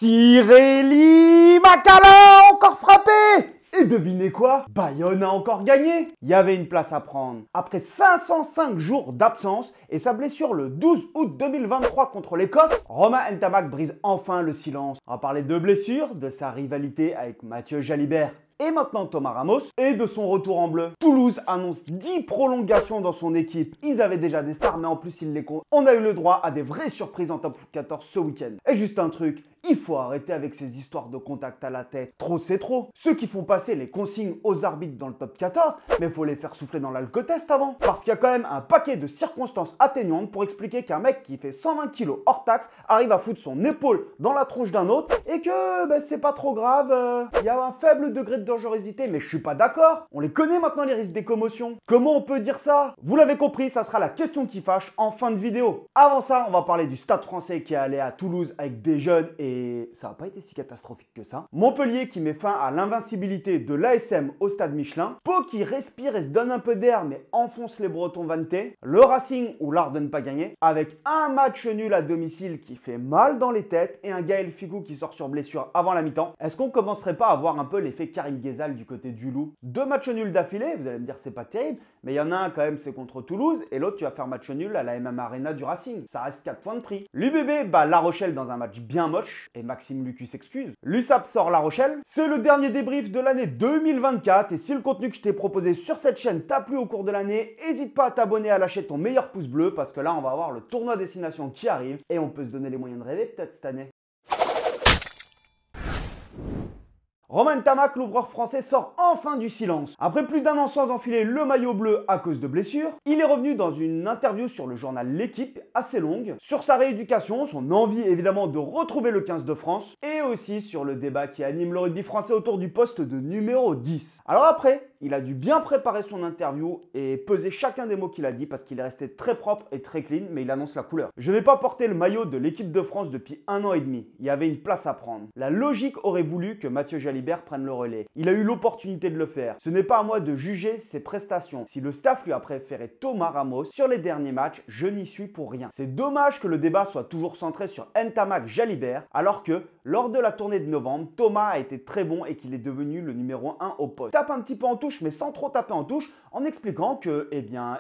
Siréli Makala encore frappé. Et devinez quoi? Bayonne a encore gagné. Il y avait une place à prendre. Après 505 jours d'absence et sa blessure le 12 août 2023 contre l'Écosse, Romain Ntamak brise enfin le silence. On va parler de blessures, de sa rivalité avec Mathieu Jalibert et maintenant Thomas Ramos, et de son retour en bleu. Toulouse annonce 10 prolongations dans son équipe. Ils avaient déjà des stars, mais en plus ils les comptent. On a eu le droit à des vraies surprises en top 14 ce week-end. Et juste un truc, il faut arrêter avec ces histoires de contact à la tête. Trop c'est trop. Ceux qui font passer les consignes aux arbitres dans le top 14, mais faut les faire souffler dans l'alcotest avant. Parce qu'il y a quand même un paquet de circonstances atténuantes pour expliquer qu'un mec qui fait 120 kg hors taxe arrive à foutre son épaule dans la tronche d'un autre et que c'est pas trop grave. Il y a un faible degré de dangerosité, mais je suis pas d'accord. On les connaît maintenant les risques des commotions. Comment on peut dire ça? Vous l'avez compris, ça sera la question qui fâche en fin de vidéo. Avant ça, on va parler du Stade Français qui est allé à Toulouse avec des jeunes et ça n'a pas été si catastrophique que ça. Montpellier qui met fin à l'invincibilité de l'ASM au Stade Michelin. Pau qui respire et se donne un peu d'air mais enfonce les Bretons vantés. Le Racing ou l'art de ne pas gagner avec un match nul à domicile qui fait mal dans les têtes et un Gaël Ficou qui sort sur blessure avant la mi-temps. Est-ce qu'on commencerait pas à voir un peu l'effet Karim Ghezal du côté du Loup? 2 matchs nuls d'affilée, vous allez me dire c'est pas terrible, mais il y en a un quand même c'est contre Toulouse et l'autre tu vas faire match nul à la MM Arena du Racing. Ça reste 4 points de prix. L'UBB bat La Rochelle dans un match bien moche et Maxime Lucu s'excuse. L'USAP sort La Rochelle. C'est le dernier débrief de l'année 2024 et si le contenu que je t'ai proposé sur cette chaîne t'a plu au cours de l'année, n'hésite pas à t'abonner, à lâcher ton meilleur pouce bleu parce que là on va avoir le tournoi destination qui arrive et on peut se donner les moyens de rêver peut-être cette année. Romain Ntamak, l'ouvreur français, sort enfin du silence. Après plus d'un an sans enfiler le maillot bleu à cause de blessures, il est revenu dans une interview sur le journal L'Équipe, assez longue, sur sa rééducation, son envie évidemment de retrouver le 15 de France, et aussi sur le débat qui anime le rugby français autour du poste de numéro 10. Alors après, il a dû bien préparer son interview et peser chacun des mots qu'il a dit parce qu'il est resté très propre et très clean, mais il annonce la couleur. Je n'ai pas porté le maillot de l'équipe de France depuis 1 an et demi. Il y avait une place à prendre. La logique aurait voulu que Mathieu Jalibert prenne le relais. Il a eu l'opportunité de le faire. Ce n'est pas à moi de juger ses prestations. Si le staff lui a préféré Thomas Ramos sur les derniers matchs, je n'y suis pour rien. C'est dommage que le débat soit toujours centré sur Ntamak Jalibert, alors que lors de la tournée de novembre, Thomas a été très bon et qu'il est devenu le numéro 1 au poste. Tape un petit peu en touche, mais sans trop taper en touche, en expliquant que,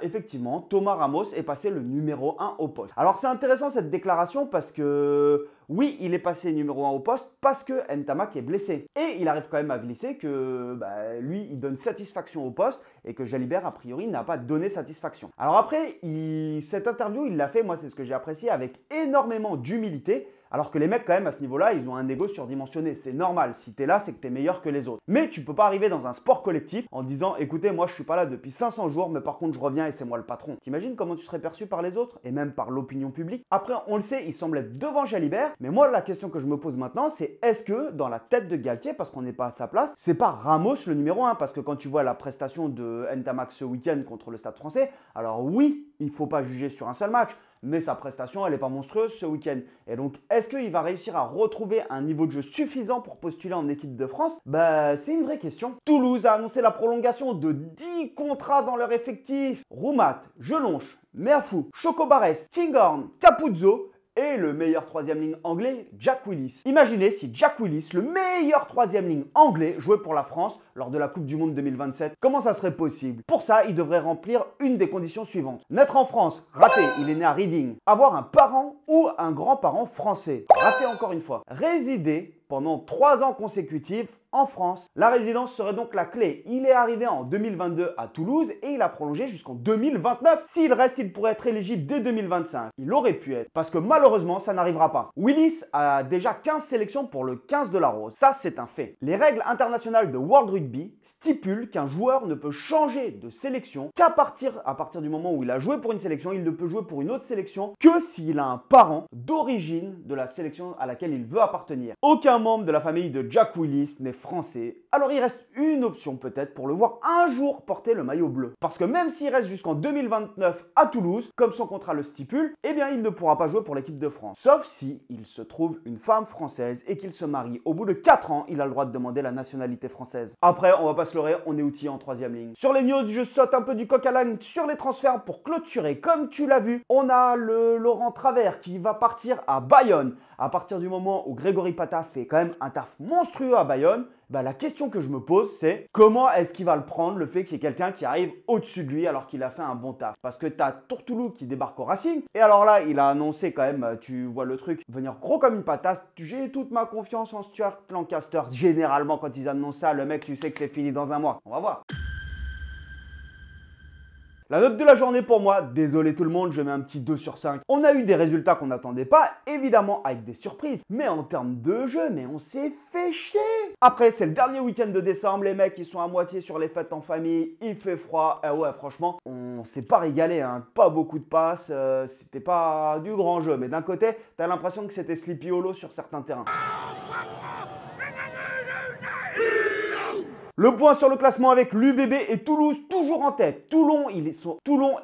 effectivement, Thomas Ramos est passé le numéro 1 au poste. Alors c'est intéressant cette déclaration parce que oui, il est passé numéro 1 au poste parce que Ntamak est blessé. Et il arrive quand même à glisser que lui, il donne satisfaction au poste et que Jalibert, a priori, n'a pas donné satisfaction. Alors après, cette interview, il l'a fait, moi c'est ce que j'ai apprécié, avec énormément d'humilité. Alors que les mecs, quand même, à ce niveau-là, ils ont un ego surdimensionné. C'est normal. Si t'es là, c'est que t'es meilleur que les autres. Mais tu peux pas arriver dans un sport collectif en disant, écoutez, moi, je suis pas là depuis 500 jours, mais par contre, je reviens et c'est moi le patron. T'imagines comment tu serais perçu par les autres et même par l'opinion publique? Après, on le sait, il semble être devant Jalibert. Mais moi, la question que je me pose maintenant, c'est est-ce que dans la tête de Galtier, parce qu'on n'est pas à sa place, c'est pas Ramos le numéro 1? Parce que quand tu vois la prestation de Ntamak ce week-end contre le Stade Français, alors oui, il faut pas juger sur un seul match. Mais sa prestation, elle n'est pas monstrueuse ce week-end. Et donc, est-ce qu'il va réussir à retrouver un niveau de jeu suffisant pour postuler en équipe de France? C'est une vraie question. Toulouse a annoncé la prolongation de 10 contrats dans leur effectif. Roumat, Jelonche, Meafou, Chocobares, Kinghorn, Capuzzo et le meilleur troisième ligne anglais, Jack Willis. Imaginez si Jack Willis, le meilleur troisième ligne anglais, jouait pour la France lors de la Coupe du Monde 2027. Comment ça serait possible? Pour ça, il devrait remplir une des conditions suivantes. Naître en France, raté, il est né à Reading. Avoir un parent ou un grand-parent français, raté encore une fois. Résider pendant 3 ans consécutifs en France. La résidence serait donc la clé. Il est arrivé en 2022 à Toulouse et il a prolongé jusqu'en 2029. S'il reste, il pourrait être éligible dès 2025. Il aurait pu être, parce que malheureusement, ça n'arrivera pas. Willis a déjà 15 sélections pour le 15 de la Rose. Ça, c'est un fait. Les règles internationales de World Rugby stipulent qu'un joueur ne peut changer de sélection qu'à partir du moment où il a joué pour une sélection, il ne peut jouer pour une autre sélection que s'il a un parent d'origine de la sélection à laquelle il veut appartenir. Aucun un membre de la famille de Jack Willis né français, alors il reste une option peut-être pour le voir un jour porter le maillot bleu. Parce que même s'il reste jusqu'en 2029 à Toulouse, comme son contrat le stipule, eh bien il ne pourra pas jouer pour l'équipe de France. Sauf si il se trouve une femme française et qu'il se marie. Au bout de 4 ans, il a le droit de demander la nationalité française. Après, on va pas se leurrer, on est outillé en 3e ligne. Sur les news, je saute un peu du coq à l'âne sur les transferts pour clôturer. Comme tu l'as vu, on a le Laurent Travers qui va partir à Bayonne. À partir du moment où Grégory Pata fait quand même un taf monstrueux à Bayonne, la question que je me pose, c'est comment est-ce qu'il va le prendre, le fait qu'il y ait quelqu'un qui arrive au-dessus de lui alors qu'il a fait un bon taf. Parce que tu as Tourtoulou qui débarque au Racing, et alors là, il a annoncé quand même, tu vois le truc, venir gros comme une patate. J'ai toute ma confiance en Stuart Lancaster. Généralement, quand ils annoncent ça, le mec, tu sais que c'est fini dans un mois. On va voir. La note de la journée pour moi, désolé tout le monde, je mets un petit 2 sur 5. On a eu des résultats qu'on n'attendait pas, évidemment avec des surprises. Mais en termes de jeu, on s'est fait chier. Après, c'est le dernier week-end de décembre, les mecs ils sont à moitié sur les fêtes en famille, il fait froid. Ouais, franchement, on s'est pas régalé, hein. Pas beaucoup de passes, c'était pas du grand jeu. Mais d'un côté, t'as l'impression que c'était Sleepy Hollow sur certains terrains. Le point sur le classement avec l'UBB et Toulouse toujours en tête. Toulon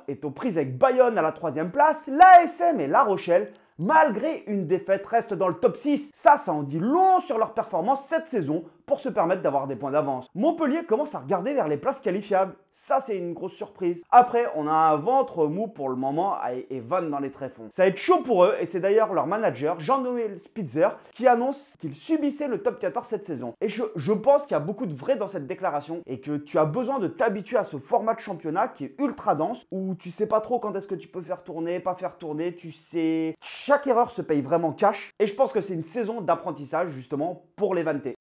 est aux prises avec Bayonne à la 3e place. L'ASM et La Rochelle, malgré une défaite, restent dans le top 6. Ça en dit long sur leur performance cette saison pour se permettre d'avoir des points d'avance. Montpellier commence à regarder vers les places qualifiables. Ça, c'est une grosse surprise. Après, on a un ventre mou pour le moment et Van dans les tréfonds. Ça va être chaud pour eux et c'est d'ailleurs leur manager, Jean-Noël Spitzer, qui annonce qu'il subissait le top 14 cette saison. Et je pense qu'il y a beaucoup de vrai dans cette déclaration et que tu as besoin de t'habituer à ce format de championnat qui est ultra dense où tu sais pas trop quand est-ce que tu peux faire tourner, pas faire tourner, tu sais... Chaque erreur se paye vraiment cash et je pense que c'est une saison d'apprentissage justement pour les Vantés.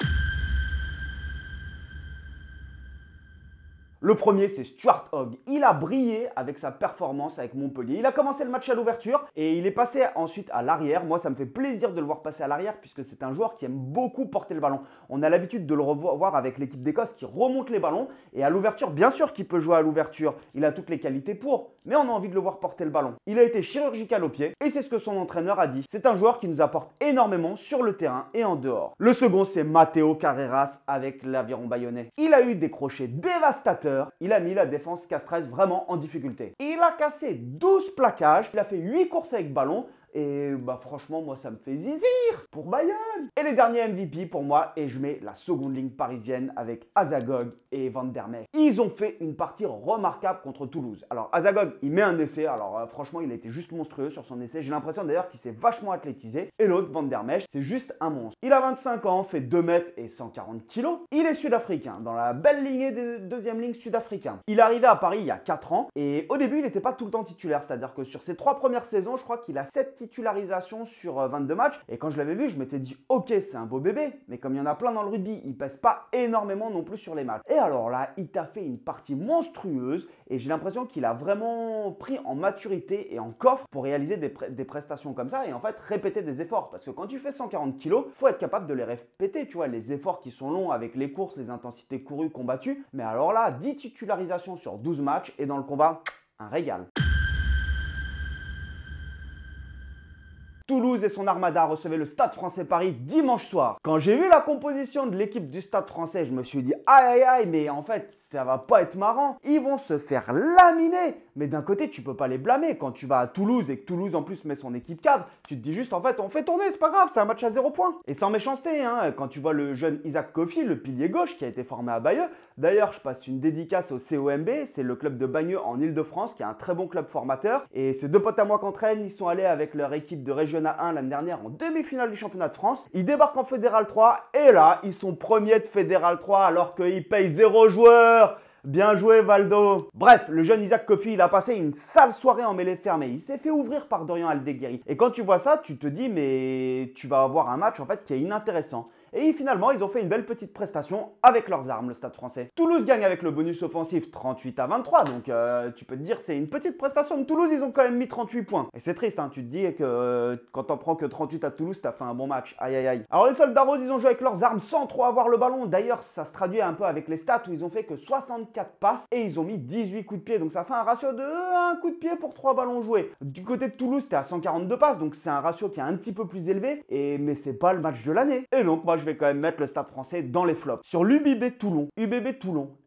Le premier, c'est Stuart Hogg. Il a brillé avec sa performance avec Montpellier. Il a commencé le match à l'ouverture et il est passé ensuite à l'arrière. Moi, ça me fait plaisir de le voir passer à l'arrière puisque c'est un joueur qui aime beaucoup porter le ballon. On a l'habitude de le revoir avec l'équipe d'Écosse qui remonte les ballons. Et à l'ouverture, bien sûr qu'il peut jouer à l'ouverture. Il a toutes les qualités pour, mais on a envie de le voir porter le ballon. Il a été chirurgical au pied et c'est ce que son entraîneur a dit. C'est un joueur qui nous apporte énormément sur le terrain et en dehors. Le second, c'est Matteo Carreras avec l'Aviron Bayonnais. Il a eu des crochets dévastateurs. Il a mis la défense Castres vraiment en difficulté. Il a cassé 12 plaquages, il a fait 8 courses avec ballon. Et franchement, moi, ça me fait zizir pour Bayonne. Et les derniers MVP pour moi, et je mets la seconde ligne parisienne avec Azagog et Van der Meij. Ils ont fait une partie remarquable contre Toulouse. Alors, Azagog, il met un essai. Alors, franchement, il a été juste monstrueux sur son essai. J'ai l'impression d'ailleurs qu'il s'est vachement athlétisé. Et l'autre, Van der Meij, c'est juste un monstre. Il a 25 ans, fait 2 mètres et 140 kilos. Il est sud-africain, dans la belle lignée des deuxième ligne sud-africain. Il est arrivé à Paris il y a 4 ans. Et au début, il n'était pas tout le temps titulaire. C'est-à-dire que sur ses 3 premières saisons, je crois qu'il a 7 titularisation sur 22 matchs et quand je l'avais vu je m'étais dit ok c'est un beau bébé mais comme il y en a plein dans le rugby il pèse pas énormément non plus sur les matchs et alors là il t'a fait une partie monstrueuse et j'ai l'impression qu'il a vraiment pris en maturité et en coffre pour réaliser des prestations comme ça et en fait répéter des efforts parce que quand tu fais 140 kilos faut être capable de les répéter tu vois les efforts qui sont longs avec les courses les intensités courues combattues mais alors là 10 titularisations sur 12 matchs et dans le combat un régal. Toulouse et son armada recevaient le Stade Français Paris dimanche soir. Quand j'ai vu la composition de l'équipe du Stade Français, je me suis dit aïe aïe aïe, mais en fait ça va pas être marrant. Ils vont se faire laminer. Mais d'un côté, tu peux pas les blâmer. Quand tu vas à Toulouse et que Toulouse en plus met son équipe cadre, tu te dis juste en fait on fait tourner, c'est pas grave, c'est un match à 0 points. Et sans méchanceté, hein, quand tu vois le jeune Isaac Kofi, le pilier gauche qui a été formé à Bayeux. D'ailleurs, je passe une dédicace au COMB, c'est le club de Bagneux en Ile-de-France qui est un très bon club formateur. Et ces deux potes à moi qu'entraînent, ils sont allés avec leur équipe de Régional 1 l'année dernière en demi-finale du championnat de France. Ils débarquent en Fédéral 3 et là, ils sont premiers de Fédéral 3 alors qu'ils payent 0 joueur. Bien joué Valdo. Bref, le jeune Isaac Kofi, il a passé une sale soirée en mêlée fermée. Il s'est fait ouvrir par Dorian Aldeguerri. Et quand tu vois ça, tu te dis mais tu vas avoir un match en fait qui est inintéressant. Et finalement, ils ont fait une belle petite prestation avec leurs armes, le Stade Français. Toulouse gagne avec le bonus offensif 38-23, donc tu peux te dire c'est une petite prestation de Toulouse, ils ont quand même mis 38 points. Et c'est triste, hein, tu te dis que quand t'en prends que 38 à Toulouse, t'as fait un bon match. Aïe aïe aïe. Alors les Soldats Roses, ils ont joué avec leurs armes sans trop avoir le ballon. D'ailleurs, ça se traduit un peu avec les stats où ils ont fait que 64 passes et ils ont mis 18 coups de pied. Donc ça fait un ratio de 1 coup de pied pour 3 ballons joués. Du côté de Toulouse, t'es à 142 passes, donc c'est un ratio qui est un petit peu plus élevé, mais c'est pas le match de l'année. Et donc moi je vais quand même mettre le Stade Français dans les flops. Sur l'UBB Toulon,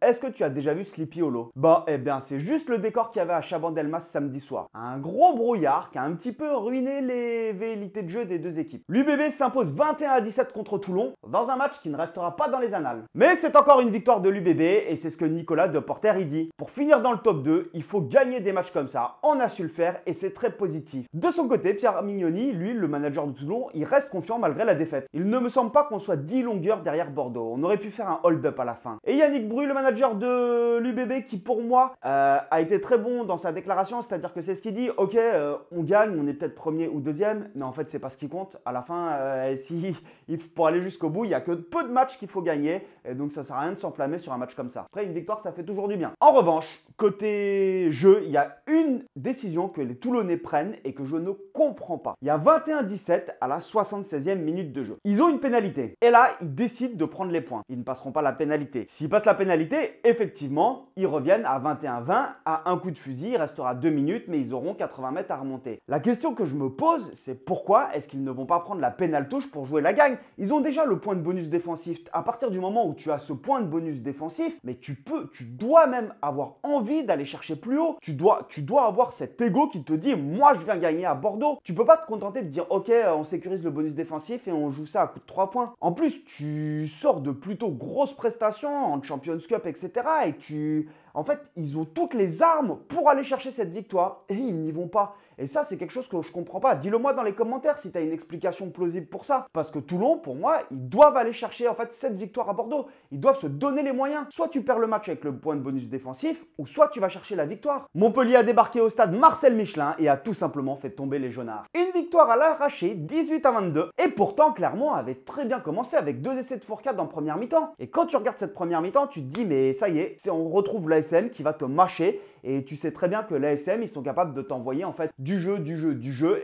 est-ce que tu as déjà vu Sleepy Hollow? Bah, eh bien, c'est juste le décor qu'il y avait à Chabandelmas samedi soir. Un gros brouillard qui a un petit peu ruiné les velléités de jeu des deux équipes. L'UBB s'impose 21-17 contre Toulon dans un match qui ne restera pas dans les annales. Mais c'est encore une victoire de l'UBB et c'est ce que Nicolas Deporter y dit. Pour finir dans le top 2, il faut gagner des matchs comme ça. On a su le faire et c'est très positif. De son côté, Pierre Mignoni, lui, le manager de Toulon, il reste confiant malgré la défaite. Il ne me semble pas qu'on soit 10 longueurs derrière Bordeaux. On aurait pu faire un hold-up à la fin. Et Yannick Bru, le manager de l'UBB, qui pour moi a été très bon dans sa déclaration, c'est-à-dire que c'est ce qu'il dit, ok, on gagne, on est peut-être premier ou deuxième, mais en fait c'est pas ce qui compte. À la fin, pour aller jusqu'au bout, il n'y a que peu de matchs qu'il faut gagner, et donc ça sert à rien de s'enflammer sur un match comme ça. Après, une victoire, ça fait toujours du bien. En revanche, côté jeu, il y a une décision que les Toulonnais prennent et que je ne comprends pas. Il y a 21-17 à la 76e minute de jeu. Ils ont une pénalité. Et là, ils décident de prendre les points. Ils ne passeront pas la pénalité. S'ils passent la pénalité, effectivement, ils reviennent à 21-20 à un coup de fusil. Il restera 2 minutes, mais ils auront 80 mètres à remonter. La question que je me pose, c'est pourquoi est-ce qu'ils ne vont pas prendre la pénale touche pour jouer la gagne? Ils ont déjà le point de bonus défensif. À partir du moment où tu as ce point de bonus défensif, mais tu dois même avoir envie d'aller chercher plus haut. Tu dois avoir cet ego qui te dit, moi je viens gagner à Bordeaux. Tu peux pas te contenter de dire, ok, on sécurise le bonus défensif et on joue ça à coup de 3 points. En plus, tu sors de plutôt grosses prestations en Champions Cup, etc. Et en fait, ils ont toutes les armes pour aller chercher cette victoire et ils n'y vont pas. Et ça, c'est quelque chose que je comprends pas. Dis-le moi dans les commentaires si tu as une explication plausible pour ça. Parce que Toulon, pour moi, ils doivent aller chercher en fait cette victoire à Bordeaux. Ils doivent se donner les moyens. Soit tu perds le match avec le point de bonus défensif, ou soit tu vas chercher la victoire. Montpellier a débarqué au stade Marcel Michelin et a tout simplement fait tomber les jaunards. Une victoire à l'arraché, 18-22. Et pourtant, Clermont avait très bien commencé avec 2 essais de Fourcade en première mi-temps. Et quand tu regardes cette première mi-temps, tu te dis, mais ça y est, on retrouve l'ASM qui va te mâcher. Et tu sais très bien que l'ASM, ils sont capables de t'envoyer en fait du jeu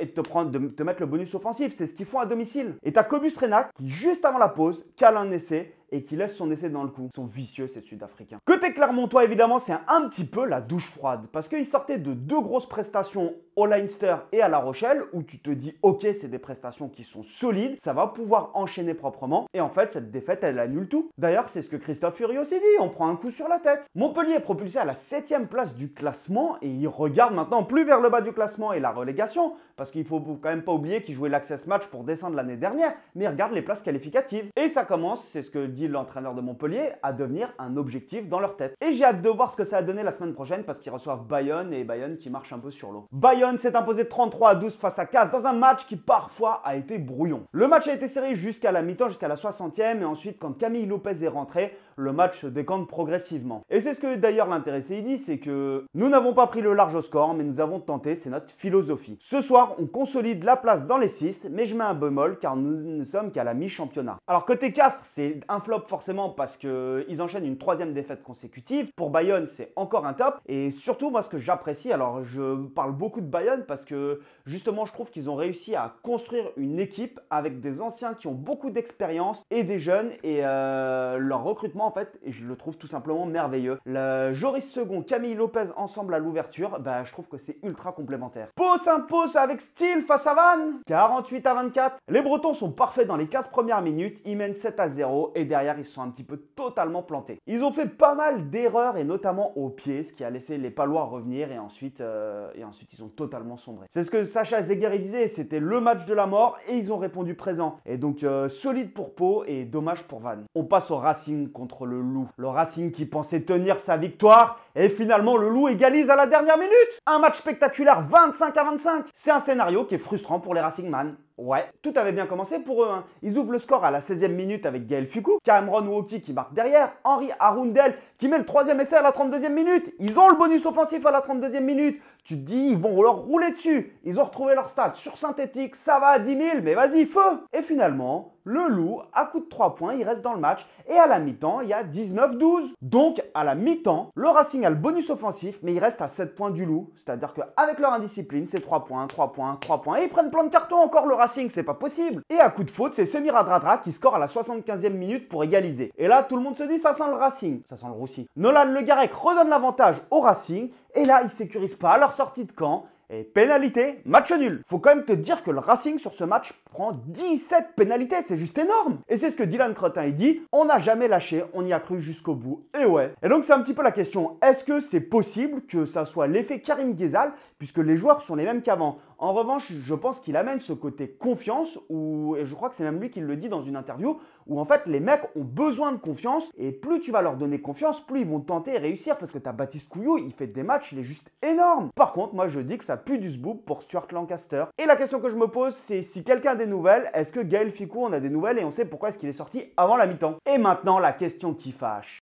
et de te mettre le bonus offensif. C'est ce qu'ils font à domicile. Et t'as Cobus Renac qui, juste avant la pause, cale un essai et qui laisse son essai dans le coup. Ils sont vicieux, ces Sud-Africains. Côté Clermontois, évidemment, c'est un petit peu la douche froide. Parce qu'ils sortaient de 2 grosses prestations au Leinster et à La Rochelle, où tu te dis, ok, c'est des prestations qui sont solides, ça va pouvoir enchaîner proprement. Et en fait, cette défaite, elle annule tout. D'ailleurs, c'est ce que Christophe Furios s'est dit, on prend un coup sur la tête. Montpellier est propulsé à la 7e place du classement, et il regarde maintenant plus vers le bas du classement et la relégation, parce qu'il faut quand même pas oublier qu'ils jouaient l'Access Match pour descendre l'année dernière, mais il regarde les places qualificatives. Et ça commence, c'est ce que dit l'entraîneur de Montpellier, à devenir un objectif dans leur tête. Et j'ai hâte de voir ce que ça a donné la semaine prochaine, parce qu'ils reçoivent Bayonne, et Bayonne qui marche un peu sur l'eau. Bayonne s'est imposé 33-12 face à Castres dans un match qui parfois a été brouillon. Le match a été serré jusqu'à la mi-temps, jusqu'à la 60e, et ensuite quand Camille Lopez est rentré, le match se décante progressivement. Et c'est ce que d'ailleurs l'intéressé il dit, c'est que nous n'avons pas pris le large au score, mais nous avons tenté, c'est notre philosophie. Ce soir, on consolide la place dans les 6, mais je mets un bémol car nous ne sommes qu'à la mi-championnat. Alors côté Castres, c'est un flop forcément parce qu'ils enchaînent une 3e défaite consécutive. Pour Bayonne, c'est encore un top. Et surtout, moi, ce que j'apprécie, alors je parle beaucoup de Bayonne parce que justement, je trouve qu'ils ont réussi à construire une équipe avec des anciens qui ont beaucoup d'expérience et des jeunes. Et leur recrutement, en fait, je le trouve tout simplement merveilleux. Le Joris Second, Camille Lopez ensemble à l'ouverture, bah, je trouve que c'est ultra complémentaire. Pau s'impose avec style face à Vannes, 48-24. Les Bretons sont parfaits dans les 15 premières minutes, ils mènent 7-0 et derrière ils sont un petit peu totalement plantés. Ils ont fait pas mal d'erreurs et notamment au pied, ce qui a laissé les Palois revenir et ensuite ils ont totalement sombré. C'est ce que Sacha Zegueri disait, c'était le match de la mort et ils ont répondu présent. Et donc solide pour Pau et dommage pour Vannes. On passe au Racing contre le Loup. Le Racing qui pensait tenir sa victoire et finalement le Loup égalise à la dernière minute. Un match spectaculaire 25-25. C'est un scénario qui est frustrant pour les Racingman. Ouais, tout avait bien commencé pour eux. Ils ouvrent le score à la 16e minute avec Gaël Ficou, Cameron Woki qui marque derrière, Henri Arundel qui met le 3e essai à la 32e minute. Ils ont le bonus offensif à la 32e minute. Tu te dis, ils vont leur rouler dessus. Ils ont retrouvé leur stade sur synthétique, ça va à 10 000, mais vas-y, feu. Et finalement, le Loup, à coup de 3 points, il reste dans le match. Et à la mi-temps, il y a 19-12. Donc, à la mi-temps, le Racing a le bonus offensif, mais il reste à 7 points du Loup. C'est-à-dire qu'avec leur indiscipline, c'est 3 points, 3 points, 3 points. Et ils prennent plein de cartons encore, le Racing, c'est pas possible. Et à coup de faute, c'est Semir Adradra qui score à la 75e minute pour égaliser. Et là, tout le monde se dit, ça sent le Racing. Ça sent le Roussi. Nolan Le Garec redonne l'avantage au Racing. Et là, ils sécurisent pas leur sortie de camp. Et pénalité, match nul. Faut quand même te dire que le Racing sur ce match prend 17 pénalités, c'est juste énorme. Et c'est ce que Dylan Cretin il dit, on n'a jamais lâché, on y a cru jusqu'au bout. Et ouais. Et donc c'est un petit peu la question, est-ce que c'est possible que ça soit l'effet Karim Ghezal, puisque les joueurs sont les mêmes qu'avant? En revanche, je pense qu'il amène ce côté confiance, et je crois que c'est même lui qui le dit dans une interview, où en fait les mecs ont besoin de confiance, et plus tu vas leur donner confiance, plus ils vont tenter et réussir, parce que t'as Baptiste Couillou, il fait des matchs, il est juste énorme. Par contre, moi je dis que ça pue du zboob pour Stuart Lancaster. Et la question que je me pose, c'est si quelqu'un a des nouvelles, est-ce que Gaël Fickou en a des nouvelles et on sait pourquoi est-ce qu'il est sorti avant la mi-temps? Et maintenant, la question qui fâche.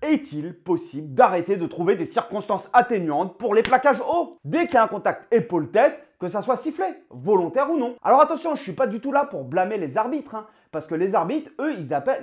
Est-il possible d'arrêter de trouver des circonstances atténuantes pour les plaquages hauts? Dès qu'il y a un contact épaule-tête, que ça soit sifflé, volontaire ou non. Alors attention, je ne suis pas du tout là pour blâmer les arbitres, parce que les arbitres, eux,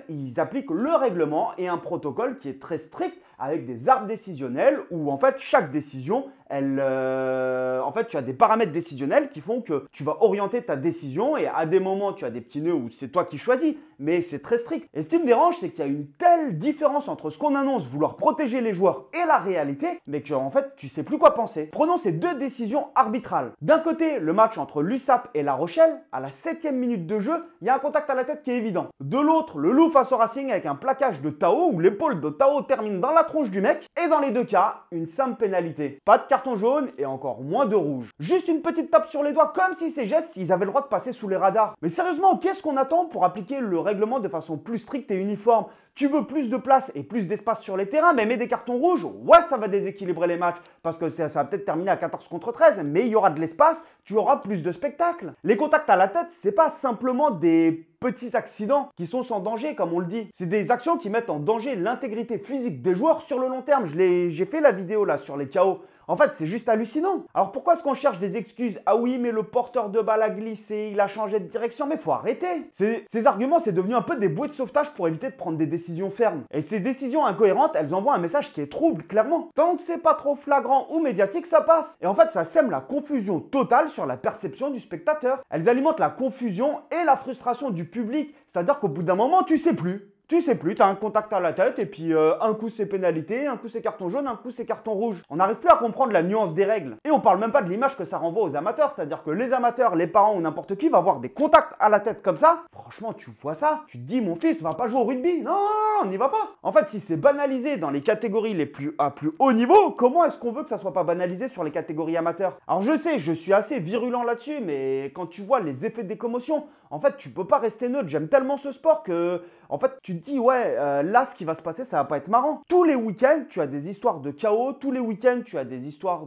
ils appliquent le règlement et un protocole qui est très strict avec des arbres décisionnels où en fait chaque décision, en fait tu as des paramètres décisionnels qui font que tu vas orienter ta décision et à des moments tu as des petits nœuds où c'est toi qui choisis, mais c'est très strict. Et ce qui me dérange, c'est qu'il y a une telle différence entre ce qu'on annonce vouloir protéger les joueurs et la réalité, mais que en fait tu sais plus quoi penser. Prenons ces deux décisions arbitrales. D'un côté, le match entre l'USAP et La Rochelle, à la 7e minute de jeu, il y a un contact à la tête qui est évident. De l'autre, le Loup face au Racing avec un plaquage de Tao où l'épaule de Tao termine dans la tronche du mec, et dans les deux cas, une simple pénalité. Pas de carton jaune et encore moins de rouge. Juste une petite tape sur les doigts comme si ces gestes, ils avaient le droit de passer sous les radars. Mais sérieusement, qu'est-ce qu'on attend pour appliquer le règlement de façon plus stricte et uniforme? Tu veux plus de place et plus d'espace sur les terrains, mais mets des cartons rouges, ouais, ça va déséquilibrer les matchs, parce que ça va peut-être terminer à 14 contre 13, mais il y aura de l'espace, tu auras plus de spectacle. Les contacts à la tête, c'est pas simplement des petits accidents qui sont sans danger, comme on le dit. C'est des actions qui mettent en danger l'intégrité physique des joueurs sur le long terme. J'ai fait la vidéo là sur les KO. En fait, c'est juste hallucinant. Alors pourquoi est-ce qu'on cherche des excuses? Ah oui, mais le porteur de balle a glissé, il a changé de direction, mais faut arrêter. Ces arguments, c'est devenu un peu des bouées de sauvetage pour éviter de prendre des décisions fermes. Et ces décisions incohérentes, elles envoient un message qui est trouble, clairement. Tant que c'est pas trop flagrant ou médiatique, ça passe. Et en fait, ça sème la confusion totale sur la perception du spectateur. Elles alimentent la confusion et la frustration du public. C'est-à-dire qu'au bout d'un moment, tu sais plus. Tu sais plus, tu as un contact à la tête et puis un coup c'est pénalité, un coup c'est carton jaune, un coup c'est carton rouge. On n'arrive plus à comprendre la nuance des règles. Et on parle même pas de l'image que ça renvoie aux amateurs, c'est-à-dire que les amateurs, les parents ou n'importe qui va voir des contacts à la tête comme ça. Franchement, tu vois ça, tu te dis mon fils va pas jouer au rugby. Non, on n'y va pas. En fait, si c'est banalisé dans les catégories à plus haut niveau, comment est-ce qu'on veut que ça soit pas banalisé sur les catégories amateurs? Alors je sais, je suis assez virulent là-dessus, mais quand tu vois les effets des commotions, en fait, tu peux pas rester neutre. J'aime tellement ce sport que, en fait, tu te dis, ouais, là, ce qui va se passer, ça va pas être marrant. Tous les week-ends, tu as des histoires de chaos. Tous les week-ends, tu as des histoires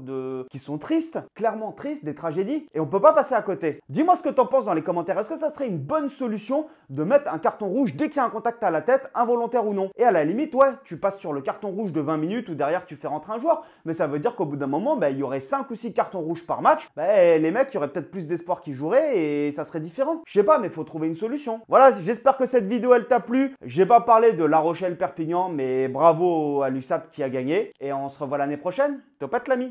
qui sont tristes, clairement tristes, des tragédies. Et on peut pas passer à côté. Dis-moi ce que t'en penses dans les commentaires. Est-ce que ça serait une bonne solution de mettre un carton rouge dès qu'il y a un contact à la tête, involontaire ou non? Et à la limite, ouais, tu passes sur le carton rouge de 20 minutes ou derrière, tu fais rentrer un joueur. Mais ça veut dire qu'au bout d'un moment, il y aurait 5 ou 6 cartons rouges par match. Les mecs, il y aurait peut-être plus d'espoir qui joueraient et ça serait différent. Je sais pas, mais il faut trouver une solution. Voilà, j'espère que cette vidéo, elle t'a plu. J'ai pas parlé de La Rochelle-Perpignan, mais bravo à l'USAP qui a gagné. Et on se revoit l'année prochaine. Topette l'ami.